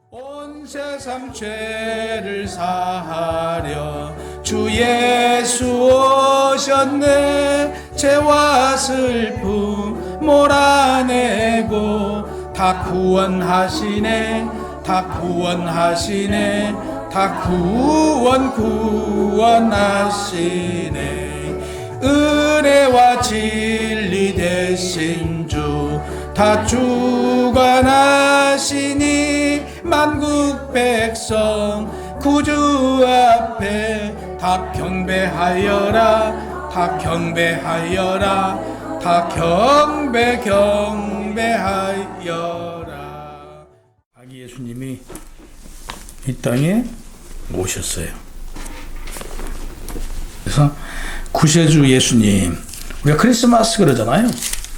온 세상 죄를 사하려 주 예수 오셨네. 죄와 슬픔 몰아내고 다 구원하시네. 다 구원하시네. 다 구원하시네. 은혜와 진리 되신 주 다 주관하시니 만국 백성 구주 앞에 다 경배하여라. 다 경배하여라. 다 경배하여라. 아기 예수님이 이 땅에 오셨어요. 그래서 구세주 예수님, 우리가 크리스마스 그러잖아요.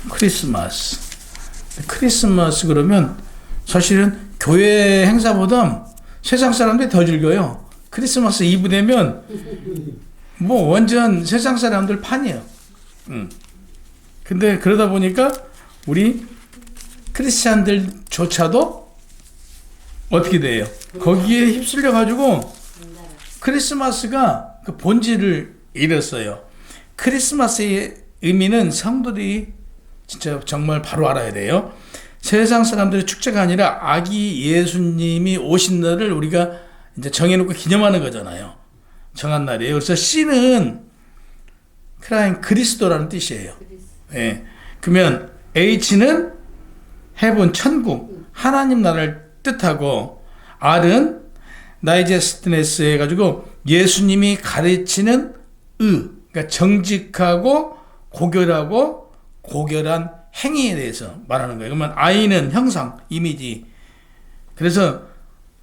크리스마스 그러면 사실은 교회 행사보다 세상 사람들이 더 즐겨요. 크리스마스 이브 되면 뭐 완전 세상 사람들 판이에요. 근데 그러다 보니까 우리 크리스찬들조차도 어떻게 돼요? 거기에 휩쓸려 가지고 크리스마스가 그 본질을 잃었어요. 크리스마스의 의미는 성도들이 진짜 정말 바로 알아야 돼요. 세상 사람들의 축제가 아니라 아기 예수님이 오신 날을 우리가 이제 정해놓고 기념하는 거잖아요. 정한 날이에요. 그래서 C는 크라인 그리스도라는 뜻이에요. 예. 그러면 H는 헤븐 천국 하나님 나라를 뜻하고, R은 나이제스트네스 해가지고 예수님이 가르치는 그러니까 정직하고 고결한 행위에 대해서 말하는 거예요. 그러면 I는 형상, 이미지. 그래서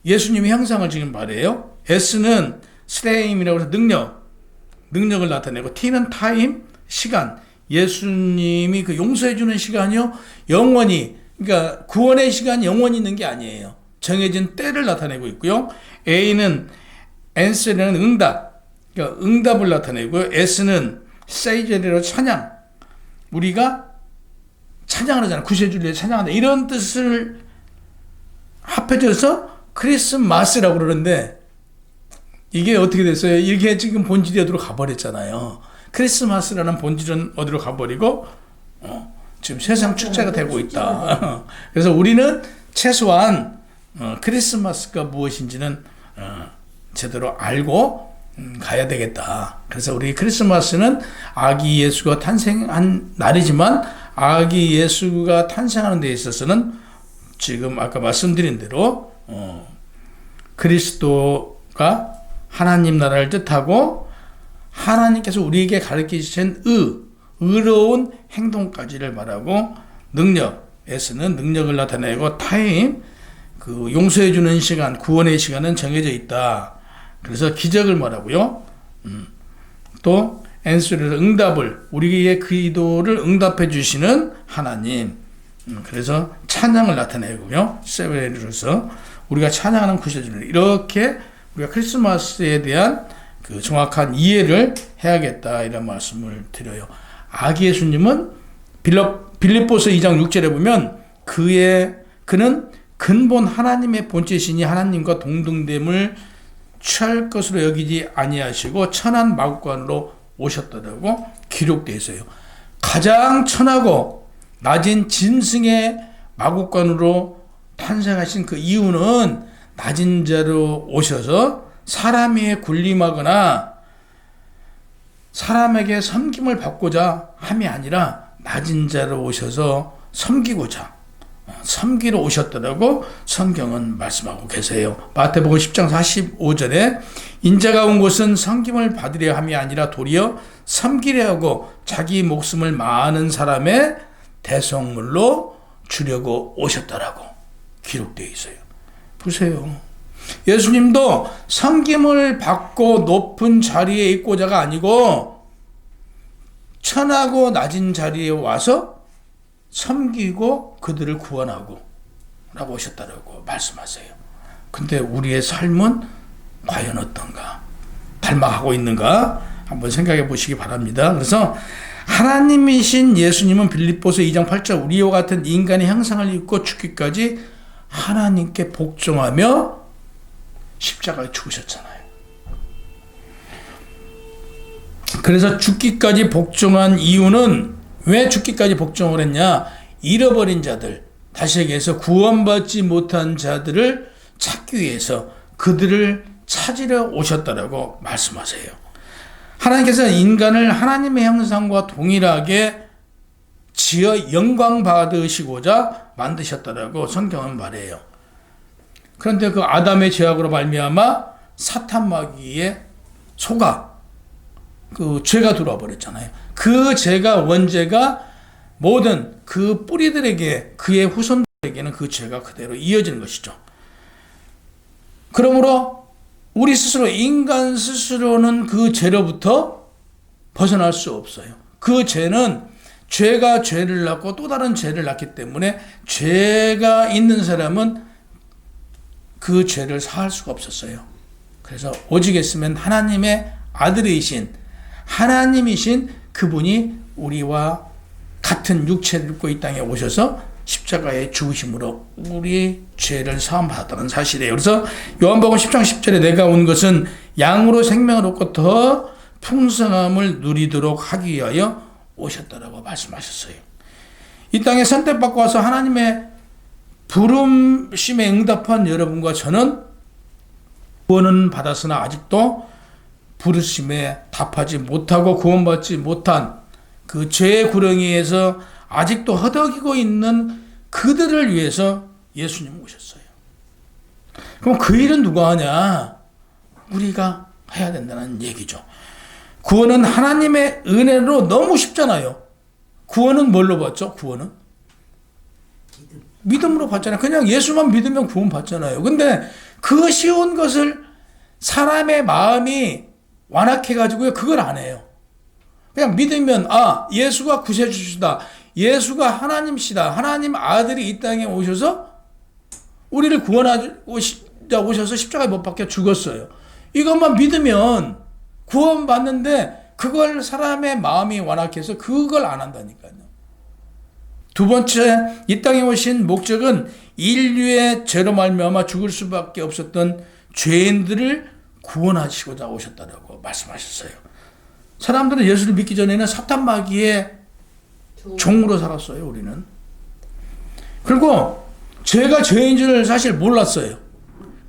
예수님의 형상을 지금 말해요. S는 스레임이라고 해서 능력을 나타내고, T는 타임, 시간. 예수님이 그 용서해주는 시간이요, 영원히, 그러니까 구원의 시간이 영원히 있는 게 아니에요. 정해진 때를 나타내고 있고요. A는 answer라는 응답, 그러니까 응답을 나타내고요. S는 세이절이라고 찬양, 우리가 찬양을 하잖아요. 구세주를 찬양한다, 이런 뜻을 합해져서 크리스마스라고 그러는데, 이게 어떻게 됐어요? 이게 지금 본질이 어디로 가버렸잖아요. 크리스마스라는 본질은 어디로 가버리고 지금 세상 축제가 되고 있다. 그래서 우리는 최소한 크리스마스가 무엇인지는 제대로 알고 가야 되겠다. 그래서 우리 크리스마스는 아기 예수가 탄생한 날이지만, 아기 예수가 탄생하는 데 있어서는 지금 아까 말씀드린 대로 그리스도가 하나님 나라를 뜻하고, 하나님께서 우리에게 가르치신 의로운 행동까지를 말하고, 능력, S는 능력을 나타내고, 타임, 그 용서해 주는 시간, 구원의 시간은 정해져 있다. 그래서 기적을 말하고요. 또 answer를 응답을, 우리의 기도를 응답해 주시는 하나님. 그래서 찬양을 나타내고요. 세벨로서 우리가 찬양하는 구세주를, 이렇게 우리가 크리스마스에 대한 그 정확한 이해를 해야겠다, 이런 말씀을 드려요. 아기 예수님은 빌립보서 2장 6절에 보면 그는 근본 하나님의 본체시니 하나님과 동등됨을 취할 것으로 여기지 아니하시고 천한 마구간으로 오셨다고 기록되어 있어요. 가장 천하고 낮은 짐승의 마구간으로 탄생하신 그 이유는 낮은 자로 오셔서 사람의 군림하거나 사람에게 섬김을 받고자 함이 아니라 낮은 자로 오셔서 섬기러 오셨다고 성경은 말씀하고 계세요. 마태복음 10장 45절에 인자가 온 곳은 섬김을 받으려 함이 아니라 도리어 섬기려 하고 자기 목숨을 많은 사람의 대속물로 주려고 오셨다라고 기록되어 있어요. 보세요. 예수님도 섬김을 받고 높은 자리에 있고자가 아니고 천하고 낮은 자리에 와서 섬기고 그들을 구원하고 라고 오셨다라고 말씀하세요. 근데 우리의 삶은 과연 어떤가? 닮아가고 있는가? 한번 생각해 보시기 바랍니다. 그래서 하나님이신 예수님은 빌립보서 2장 8절 우리와 같은 인간의 형상을 입고 죽기까지 하나님께 복종하며 십자가에 죽으셨잖아요. 그래서 죽기까지 복종한 이유는 왜 죽기까지 복종을 했냐? 잃어버린 자들, 다시 얘기해서 구원받지 못한 자들을 찾기 위해서 그들을 찾으러 오셨다라고 말씀하세요. 하나님께서 인간을 하나님의 형상과 동일하게 지어 영광 받으시고자 만드셨다라고 성경은 말해요. 그런데 그 아담의 죄악으로 말미암아 사탄 마귀의 속아 그 죄가 들어와 버렸잖아요. 그 죄가 원죄가 모든 그 뿌리들에게 그의 후손들에게는 그 죄가 그대로 이어지는 것이죠. 그러므로 우리 스스로 인간 스스로는 그 죄로부터 벗어날 수 없어요. 그 죄는 죄가 죄를 낳고 또 다른 죄를 낳기 때문에 죄가 있는 사람은 그 죄를 사할 수가 없었어요. 그래서 오직 했으면 하나님의 아들이신 하나님이신 그분이 우리와 같은 육체를 입고 이 땅에 오셔서 십자가의 죽으심으로 우리의 죄를 사함받았다는 사실이에요. 그래서 요한복음 10장 10절에 내가 온 것은 양으로 생명을 얻고 더 풍성함을 누리도록 하기 위하여 오셨다라고 말씀하셨어요. 이 땅에 선택받고 와서 하나님의 부름심에 응답한 여러분과 저는 구원은 받았으나 아직도 부르심에 답하지 못하고 구원받지 못한 그 죄의 구렁이에서 아직도 허덕이고 있는 그들을 위해서 예수님 오셨어요. 그럼 그 일은 누가 하냐? 우리가 해야 된다는 얘기죠. 구원은 하나님의 은혜로 너무 쉽잖아요. 구원은 뭘로 받죠? 구원은? 믿음으로 받잖아요. 그냥 예수만 믿으면 구원 받잖아요. 근데 그 쉬운 것을 사람의 마음이 완악해가지고요. 그걸 안 해요. 그냥 믿으면 예수가 구세주시다. 예수가 하나님시다. 하나님 아들이 이 땅에 오셔서 우리를 구원하고자 오셔서 십자가에 못 박혀 죽었어요. 이것만 믿으면 구원받는데 그걸 사람의 마음이 완악해서 그걸 안 한다니까요. 두 번째, 이 땅에 오신 목적은 인류의 죄로 말미암아 죽을 수밖에 없었던 죄인들을 구원하시고자 오셨다고 말씀하셨어요. 사람들은 예수를 믿기 전에는 사탄 마귀의 종으로 살았어요. 우리는. 그리고 죄가 죄인 줄 사실 몰랐어요.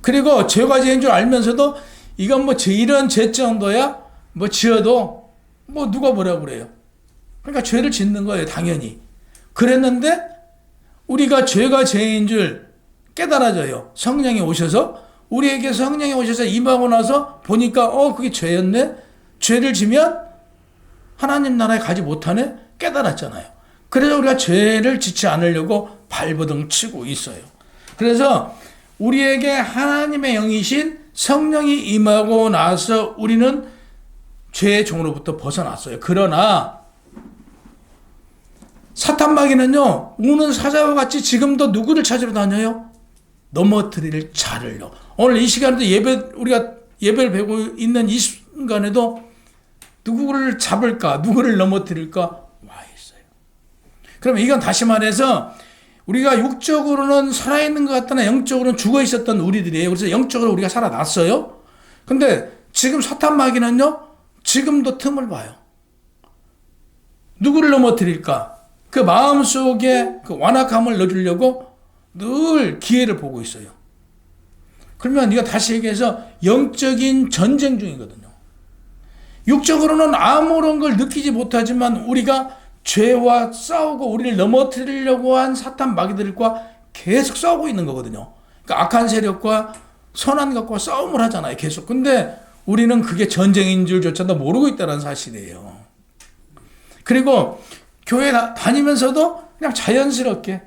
그리고 죄가 죄인 줄 알면서도 이건 이런 죄 정도야 지어도 누가 뭐라 그래요. 그러니까 죄를 짓는 거예요. 당연히. 그랬는데 우리가 죄가 죄인 줄 깨달아져요. 성령이 오셔서 우리에게 성령이 오셔서 임하고 나서 보니까 그게 죄였네. 죄를 지면 하나님 나라에 가지 못하네. 깨달았잖아요. 그래서 우리가 죄를 짓지 않으려고 발버둥 치고 있어요. 그래서 우리에게 하나님의 영이신 성령이 임하고 나서 우리는 죄의 종으로부터 벗어났어요. 그러나 사탄 마귀는요, 우는 사자와 같이 지금도 누구를 찾으러 다녀요? 넘어뜨릴 자를요. 오늘 이 시간에도 우리가 예배를 배우고 있는 이 순간에도 누구를 잡을까, 누구를 넘어뜨릴까 와 있어요. 그러면 이건 다시 말해서 우리가 육적으로는 살아있는 것 같으나 영적으로는 죽어 있었던 우리들이에요. 그래서 영적으로 우리가 살아났어요. 근데 지금 사탄 마귀는요, 지금도 틈을 봐요. 누구를 넘어뜨릴까? 그 마음속에 그 완악함을 넣어주려고 늘 기회를 보고 있어요. 그러면 네가 다시 얘기해서 영적인 전쟁 중이거든요. 육적으로는 아무런 걸 느끼지 못하지만 우리가 죄와 싸우고 우리를 넘어뜨리려고 한 사탄 마귀들과 계속 싸우고 있는 거거든요. 그러니까 악한 세력과 선한 것과 싸움을 하잖아요. 계속. 근데 우리는 그게 전쟁인 줄조차도 모르고 있다는 사실이에요. 그리고 교회 다니면서도 그냥 자연스럽게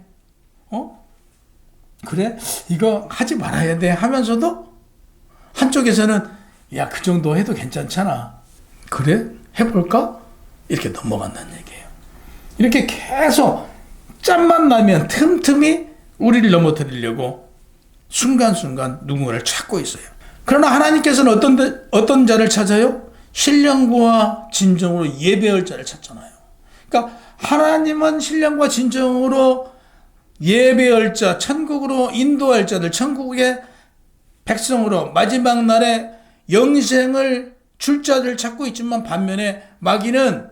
그래? 이거 하지 말아야 돼 하면서도 한쪽에서는 야, 그 정도 해도 괜찮잖아. 그래? 해볼까? 이렇게 넘어간다는 얘기예요. 이렇게 계속 짬만 나면 틈틈이 우리를 넘어뜨리려고 순간순간 누군가를 찾고 있어요. 그러나 하나님께서는 어떤 자를 찾아요? 신령과 진정으로 예배할 자를 찾잖아요. 그러니까 하나님은 신령과 진정으로 예배할 자, 천국으로 인도할 자들, 천국의 백성으로 마지막 날에 영생을 줄 자들 찾고 있지만 반면에 마귀는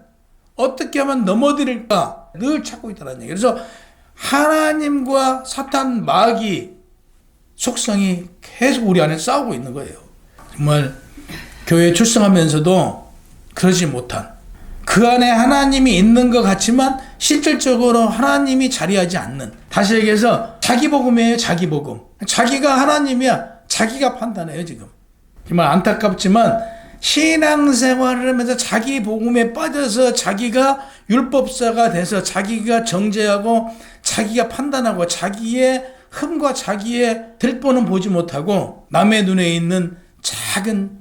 어떻게 하면 넘어뜨릴까 늘 찾고 있다는 얘기예요. 그래서 하나님과 사탄, 마귀 속성이 계속 우리 안에 싸우고 있는 거예요. 정말 교회에 출석하면서도 그러지 못한, 그 안에 하나님이 있는 것 같지만 실질적으로 하나님이 자리하지 않는, 다시 얘기해서 자기 복음이에요. 자기 복음. 자기가 하나님이야. 자기가 판단해요. 지금 정말 안타깝지만 신앙생활을 하면서 자기 복음에 빠져서 자기가 율법사가 돼서 자기가 정죄하고 자기가 판단하고 자기의 흠과 자기의 들보는 보지 못하고 남의 눈에 있는 작은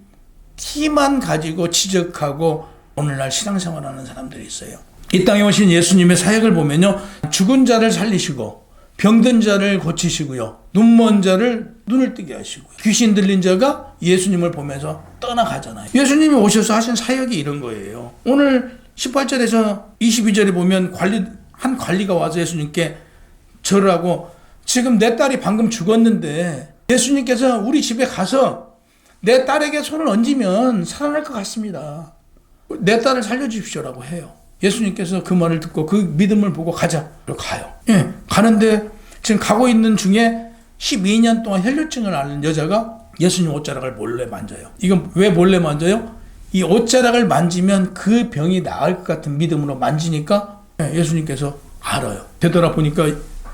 티만 가지고 지적하고 오늘날 신앙생활하는 사람들이 있어요. 이 땅에 오신 예수님의 사역을 보면요, 죽은 자를 살리시고 병든 자를 고치시고요, 눈먼 자를 눈을 뜨게 하시고요, 귀신 들린 자가 예수님을 보면서 떠나가잖아요. 예수님이 오셔서 하신 사역이 이런 거예요. 오늘 18절에서 22절에 보면 한 관리가 와서 예수님께 절을 하고, 지금 내 딸이 방금 죽었는데 예수님께서 우리 집에 가서 내 딸에게 손을 얹으면 살아날 것 같습니다. 내 딸을 살려주십시오라고 해요. 예수님께서 그 말을 듣고 그 믿음을 보고 가자. 그리고 가요. 예, 가는데 지금 가고 있는 중에 12년 동안 혈류증을 앓는 여자가 예수님 옷자락을 몰래 만져요. 이건 왜 몰래 만져요? 이 옷자락을 만지면 그 병이 나을 것 같은 믿음으로 만지니까 예수님께서 알아요. 되돌아보니까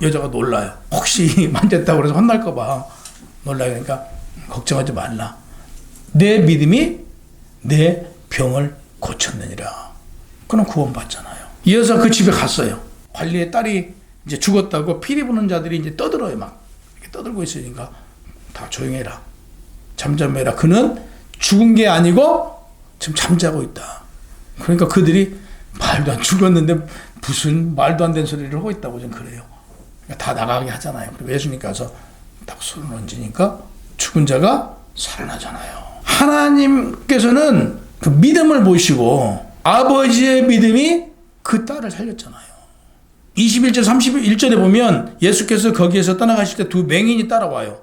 여자가 놀라요. 혹시 만졌다고 해서 혼날까 봐 놀라요. 그러니까 걱정하지 말라. 내 믿음이 내 병을 고쳤느니라. 그럼 구원받잖아요. 이어서 그 집에 갔어요. 관리의 딸이 이제 죽었다고 피리 부는 자들이 이제 떠들어요. 막 이렇게 떠들고 있으니까 다 조용해라, 잠잠해라. 그는 죽은 게 아니고 지금 잠자고 있다. 그러니까 그들이 말도 안 죽었는데 무슨 말도 안 되는 소리를 하고 있다고 좀 그래요. 그러니까 다 나가게 하잖아요. 그리고 예수님께 가서 딱 손을 얹으니까 죽은 자가 살아나잖아요. 하나님께서는 그 믿음을 보시고 아버지의 믿음이 그 딸을 살렸잖아요. 21절 31절에 보면 예수께서 거기에서 떠나가실 때 두 맹인이 따라와요.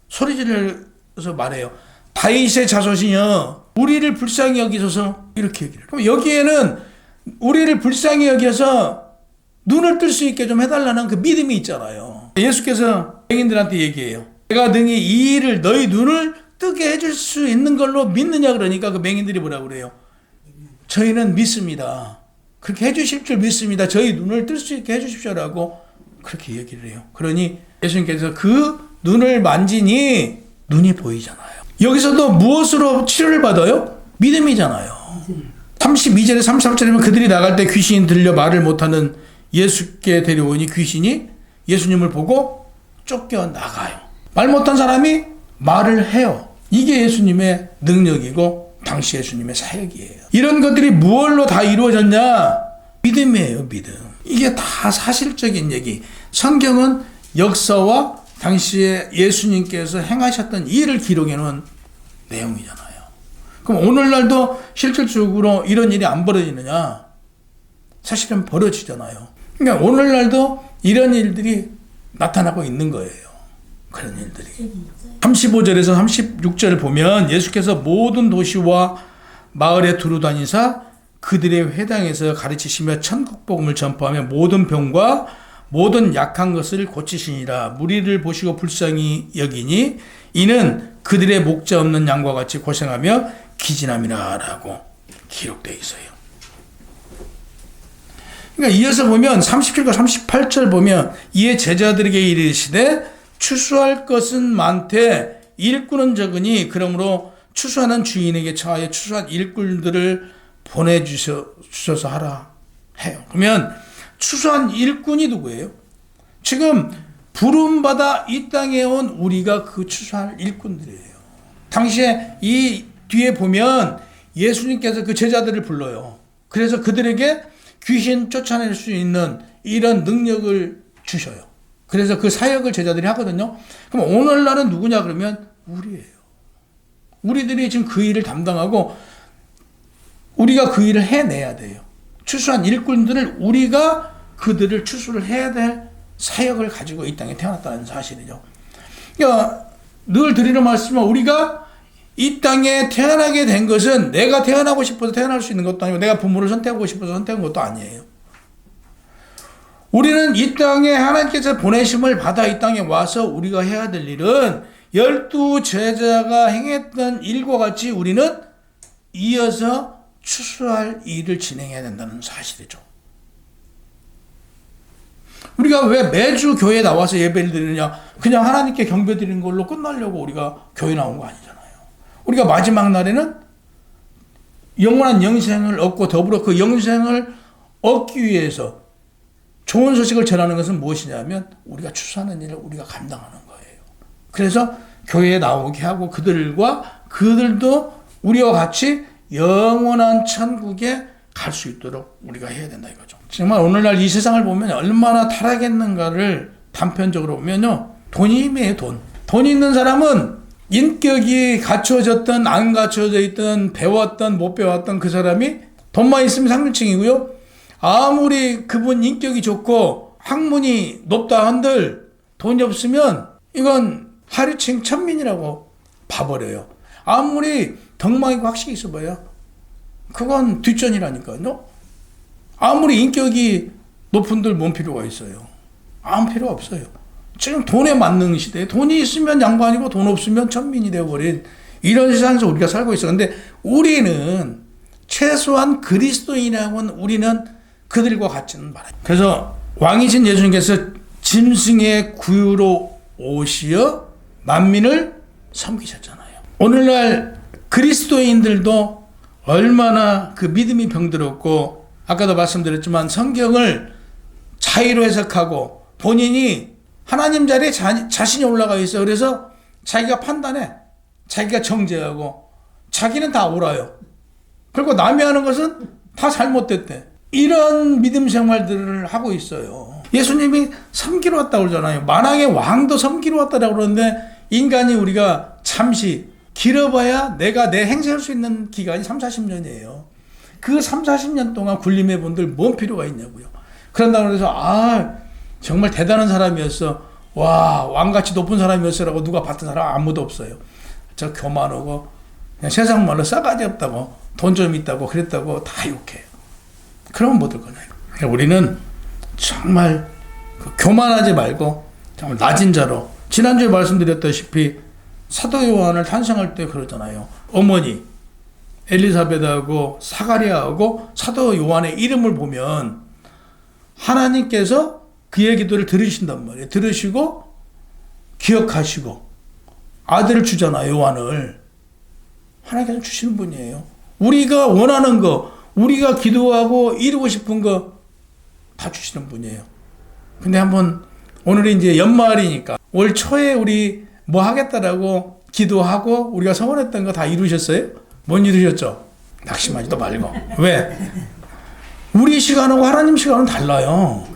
소리 지르면서 말해요. 다윗의 자손이여 우리를 불쌍히 여기소서. 이렇게 얘기를. 그럼 여기에는 우리를 불쌍히 여겨서 눈을 뜰 수 있게 좀 해달라는 그 믿음이 있잖아요. 예수께서 맹인들한테 얘기해요. 내가 능히 이 일을 너희 눈을 뜨게 해줄 수 있는 걸로 믿느냐 그러니까 그 맹인들이 뭐라고 그래요? 저희는 믿습니다. 그렇게 해주실 줄 믿습니다. 저희 눈을 뜰 수 있게 해주십시오라고 그렇게 얘기를 해요. 그러니 예수님께서 그 눈을 만지니 눈이 보이잖아요. 여기서도 무엇으로 치료를 받아요? 믿음이잖아요. 32절에 33절에 보면 그들이 나갈 때 귀신이 들려 말을 못하는 예수께 데려오니 귀신이 예수님을 보고 쫓겨나가요. 말 못한 사람이 말을 해요. 이게 예수님의 능력이고 당시 예수님의 사역이에요. 이런 것들이 무엇로 다 이루어졌냐? 믿음이에요. 믿음. 이게 다 사실적인 얘기. 성경은 역사와 당시에 예수님께서 행하셨던 일을 기록해 놓은 내용이잖아요. 그럼 오늘날도 실질적으로 이런 일이 안 벌어지느냐? 사실은 벌어지잖아요. 그러니까 오늘날도 이런 일들이 나타나고 있는 거예요. 그런 일들이. 35절에서 36절을 보면 예수께서 모든 도시와 마을에 두루다니사 그들의 회당에서 가르치시며 천국 복음을 전파하며 모든 병과 모든 약한 것을 고치시니라. 무리를 보시고 불쌍히 여기니 이는 그들의 목자 없는 양과 같이 고생하며 기진함이라 라고 기록되어 있어요. 그러니까 이어서 보면 37과 38절 보면 이에 제자들에게 이르시되 추수할 것은 많되 일꾼은 적으니 그러므로 추수하는 주인에게 청하여 추수한 일꾼들을 보내주셔서 하라 해요. 그러면 추수한 일꾼이 누구예요? 지금 부름받아 이 땅에 온 우리가 그 추수할 일꾼들이에요. 당시에 이 뒤에 보면 예수님께서 그 제자들을 불러요. 그래서 그들에게 귀신 쫓아낼 수 있는 이런 능력을 주셔요. 그래서 그 사역을 제자들이 하거든요. 그럼 오늘날은 누구냐 그러면 우리예요. 우리들이 지금 그 일을 담당하고 우리가 그 일을 해내야 돼요. 추수한 일꾼들을 우리가 그들을 추수를 해야 될 사역을 가지고 이 땅에 태어났다는 사실이죠. 그러니까 늘 드리는 말씀은 우리가 이 땅에 태어나게 된 것은 내가 태어나고 싶어서 태어날 수 있는 것도 아니고 내가 부모를 선택하고 싶어서 선택한 것도 아니에요. 우리는 이 땅에 하나님께서 보내심을 받아 이 땅에 와서 우리가 해야 될 일은 12 제자가 행했던 일과 같이 우리는 이어서 추수할 일을 진행해야 된다는 사실이죠. 우리가 왜 매주 교회에 나와서 예배를 드리느냐? 그냥 하나님께 경배 드리는 걸로 끝나려고 우리가 교회 나온 거 아니잖아요. 우리가 마지막 날에는 영원한 영생을 얻고 더불어 그 영생을 얻기 위해서 좋은 소식을 전하는 것은 무엇이냐면 우리가 추수하는 일을 우리가 감당하는 거예요. 그래서 교회에 나오게 하고 그들도 우리와 같이 영원한 천국에 갈 수 있도록 우리가 해야 된다 이거죠. 정말 오늘날 이 세상을 보면 얼마나 타락했는가를 단편적으로 보면요. 돈이 힘이에요, 돈. 돈 있는 사람은 인격이 갖춰졌든 안 갖춰져 있든 배웠든 못 배웠든 그 사람이 돈만 있으면 상류층이고요. 아무리 그분 인격이 좋고 학문이 높다 한들 돈이 없으면 이건 하류층 천민이라고 봐버려요. 아무리 덕망이 확실히 있어봐요. 그건 뒷전이라니까요. 아무리 인격이 높은들 뭔 필요가 있어요. 아무 필요 없어요. 지금 돈에 맞는 시대에 돈이 있으면 양반이고 돈 없으면 천민이 되어버린 이런 세상에서 우리가 살고 있어요. 근데 우리는 최소한 그리스도인이라고는 우리는 그들과 같지는 말아요. 그래서 왕이신 예수님께서 짐승의 구유로 오시어 만민을 섬기셨잖아요. 오늘날 그리스도인들도 얼마나 그 믿음이 병들었고 아까도 말씀드렸지만 성경을 자의로 해석하고 본인이 하나님 자리에 자신이 올라가 있어. 그래서 자기가 판단해. 자기가 정죄하고 자기는 다 옳아요. 그리고 남이 하는 것은 다 잘못됐대. 이런 믿음 생활들을 하고 있어요. 예수님이 섬기러 왔다고 그러잖아요. 만왕의 왕도 섬기러 왔다고 그러는데 인간이 우리가 잠시 길어봐야 내가 내 행세할 수 있는 기간이 3, 40년이에요. 그 3, 40년 동안 굴림해 본들 뭔 필요가 있냐고요. 그런다고 해서 정말 대단한 사람이었어. 와, 왕같이 높은 사람이었어라고 누가 봤던 사람 아무도 없어요. 저 교만하고 그냥 세상 말로 싸가지 없다고 돈 좀 있다고 그랬다고 다 욕해요. 그러면 못 들 거냐. 그러니까 우리는 정말 교만하지 말고 정말 낮은 자로 지난주에 말씀드렸다시피 사도 요한을 탄생할 때 그러잖아요. 어머니 엘리사벳하고 사가랴하고 사도 요한의 이름을 보면 하나님께서 그의 기도를 들으신단 말이에요. 들으시고 기억하시고 아들을 주잖아요. 요한을. 하나님께서 주시는 분이에요. 우리가 원하는 거, 우리가 기도하고 이루고 싶은 거 다 주시는 분이에요. 근데 한번 오늘이 이제 연말이니까 올 초에 우리 뭐 하겠다라고 기도하고 우리가 소원했던 거 다 이루셨어요? 못 이루셨죠? 낙심하지도 말고. 왜? 우리 시간하고 하나님 시간은 달라요.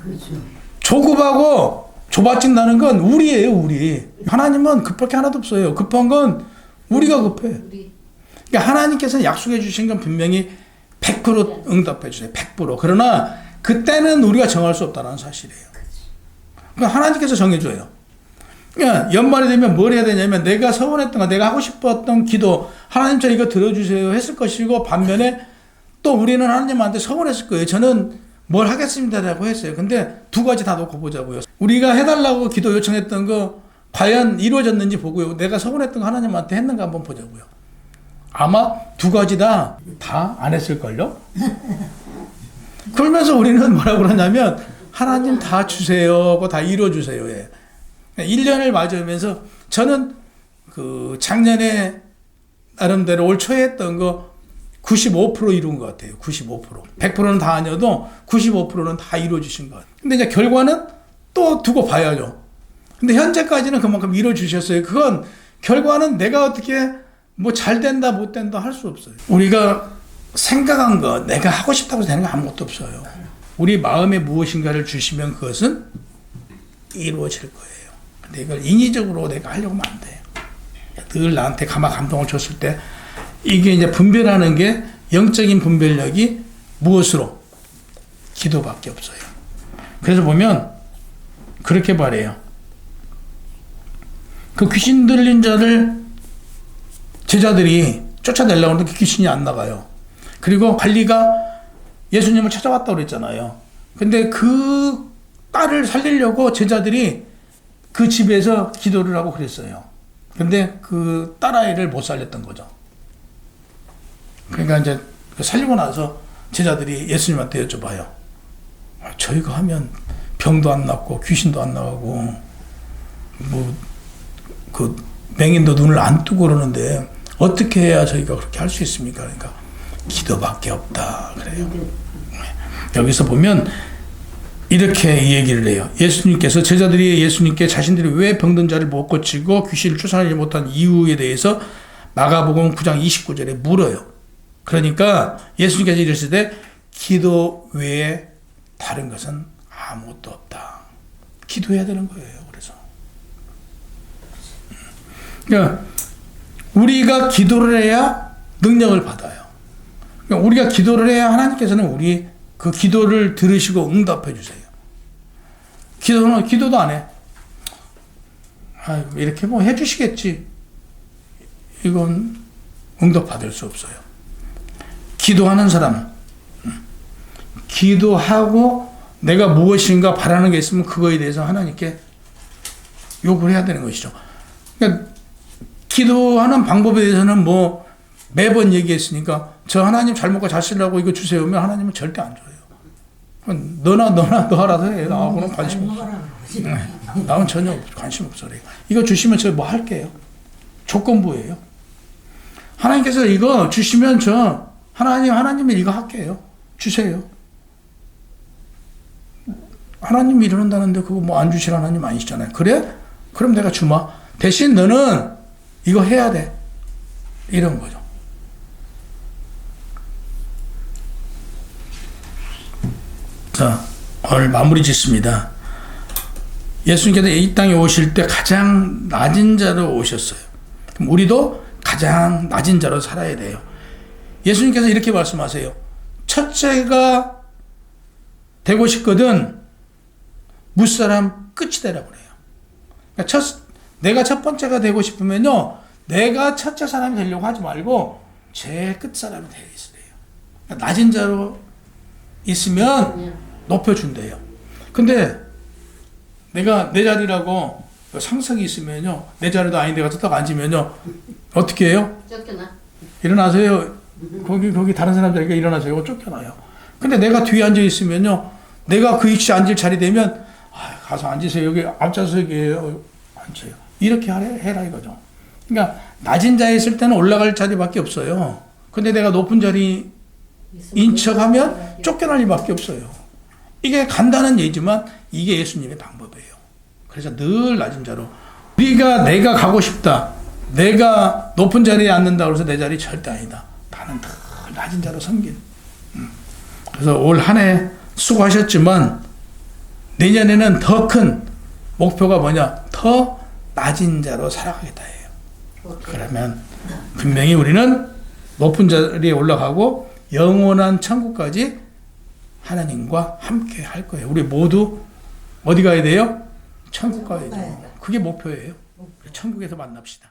조급하고 좁아진다는 건 우리예요, 우리. 하나님은 급할 게 하나도 없어요. 급한 건 우리가 급해. 그러니까 하나님께서는 약속해 주신 건 분명히 100% 응답해 주세요. 100%. 그러나 그때는 우리가 정할 수 없다는 사실이에요. 그러니까 하나님께서 정해줘요. 그러니까 연말이 되면 뭘 해야 되냐면 내가 서원했던 거, 내가 하고 싶었던 기도, 하나님 저 이거 들어주세요 했을 것이고 반면에 또 우리는 하나님한테 서원했을 거예요. 저는 뭘 하겠습니다라고 했어요. 근데 두 가지 다 놓고 보자고요. 우리가 해달라고 기도 요청했던 거 과연 이루어졌는지 보고요. 내가 서원했던 거 하나님한테 했는가 한번 보자고요. 아마 두 가지 다 안 했을걸요? 그러면서 우리는 뭐라고 그러냐면 하나님 다 주세요. 다 이루어주세요. 예. 1년을 맞으면서 저는 그 작년에 나름대로 올 초에 했던 거 95% 이룬 것 같아요. 95%. 100%는 다 아니어도 95%는 다 이루어주신 것 같아요. 근데 이제 결과는 또 두고 봐야죠. 근데 현재까지는 그만큼 이루어주셨어요. 그건 결과는 내가 어떻게 뭐 잘 된다 못 된다 할 수 없어요. 우리가 생각한 거 내가 하고 싶다고 되는 거 아무것도 없어요. 우리 마음에 무엇인가를 주시면 그것은 이루어질 거예요. 근데 이걸 인위적으로 내가 하려고 하면 안 돼요. 늘 나한테 감동을 줬을 때 이게 이제 분별하는 게 영적인 분별력이 무엇으로? 기도밖에 없어요. 그래서 보면 그렇게 바래요. 그 귀신 들린 자를 제자들이 쫓아내려고 하는데 그 귀신이 안 나가요. 그리고 관리가 예수님을 찾아왔다고 그랬잖아요. 근데 그 딸을 살리려고 제자들이 그 집에서 기도를 하고 그랬어요. 근데 그 딸아이를 못 살렸던 거죠. 그러니까 이제 살리고 나서 제자들이 예수님한테 여쭤봐요. 저희가 하면 병도 안 낫고 귀신도 안 나가고 그 맹인도 눈을 안 뜨고 그러는데 어떻게 해야 저희가 그렇게 할 수 있습니까? 그러니까 기도밖에 없다 그래요. 여기서 보면 이렇게 이 얘기를 해요. 예수님께서 제자들이 예수님께 자신들이 왜 병든 자를 못 고치고 귀신을 쫓아내지 못한 이유에 대해서 마가복음 9장 29절에 물어요. 그러니까 예수님께서 이르시되 기도 외에 다른 것은 아무것도 없다. 기도해야 되는 거예요. 그래서 그러니까 우리가 기도를 해야 능력을 받아요. 그러니까 우리가 기도를 해야 하나님께서는 우리 그 기도를 들으시고 응답해 주세요. 기도도 안 해. 이렇게 뭐 해주시겠지. 이건 응답 받을 수 없어요. 기도하는 사람, 기도하고 내가 무엇인가 바라는 게 있으면 그거에 대해서 하나님께 요구를 해야 되는 것이죠. 그러니까 기도하는 방법에 대해서는 뭐 매번 얘기했으니까 저 하나님 잘 먹고 잘 쓰려고 이거 주세요 하면 하나님은 절대 안 줘요. 너나 너 알아서 해. 나하고는 관심 없어. 나는 전혀 관심 없어. 이거 주시면 저 뭐 할게요. 조건부예요. 하나님께서 이거 주시면 저 하나님이 이거 할게요. 주세요. 하나님이 이러는다는데 그거 뭐 안 주실 하나님 아니시잖아요. 그래? 그럼 내가 주마. 대신 너는 이거 해야 돼. 이런 거죠. 자, 오늘 마무리 짓습니다. 예수님께서 이 땅에 오실 때 가장 낮은 자로 오셨어요. 그럼 우리도 가장 낮은 자로 살아야 돼요. 예수님께서 이렇게 말씀하세요. 첫째가 되고 싶거든 무사람 끝이 되라고 그래요. 그러니까 내가 첫 번째가 되고 싶으면요, 내가 첫째 사람이 되려고 하지 말고 제일 끝 사람이 되어 있으래요. 그러니까 낮은 자로 있으면 높여준대요. 근데 내가 내 자리라고 상석이 있으면요, 내 자리도 아닌데 가서 딱 앉으면요, 어떻게 해요? 쫓겨나. 일어나세요. 거기 다른 사람들에게 일어나세요. 쫓겨나요. 근데 내가 뒤에 앉아 있으면요, 내가 그 위치에 앉을 자리 되면 가서 앉으세요. 여기 앞좌석이에요. 앉으세요. 이렇게 해라 이거죠. 그러니까 낮은 자리에 있을 때는 올라갈 자리밖에 없어요. 근데 내가 높은 자리인 척하면 쫓겨날 일밖에 없어요. 이게 간단한 예지만 이게 예수님의 방법이에요. 그래서 늘 낮은 자로 내가 가고 싶다. 내가 높은 자리에 앉는다 그래서 내 자리 절대 아니다. 나는 늘 낮은 자로 섬긴. 그래서 올 한 해 수고하셨지만 내년에는 더 큰 목표가 뭐냐? 더 낮은 자로 살아가겠다 해요. 그러면 분명히 우리는 높은 자리에 올라가고 영원한 천국까지 하나님과 함께 할 거예요. 우리 모두 어디 가야 돼요? 천국 가야 돼요. 그게 목표예요. 천국에서 만납시다.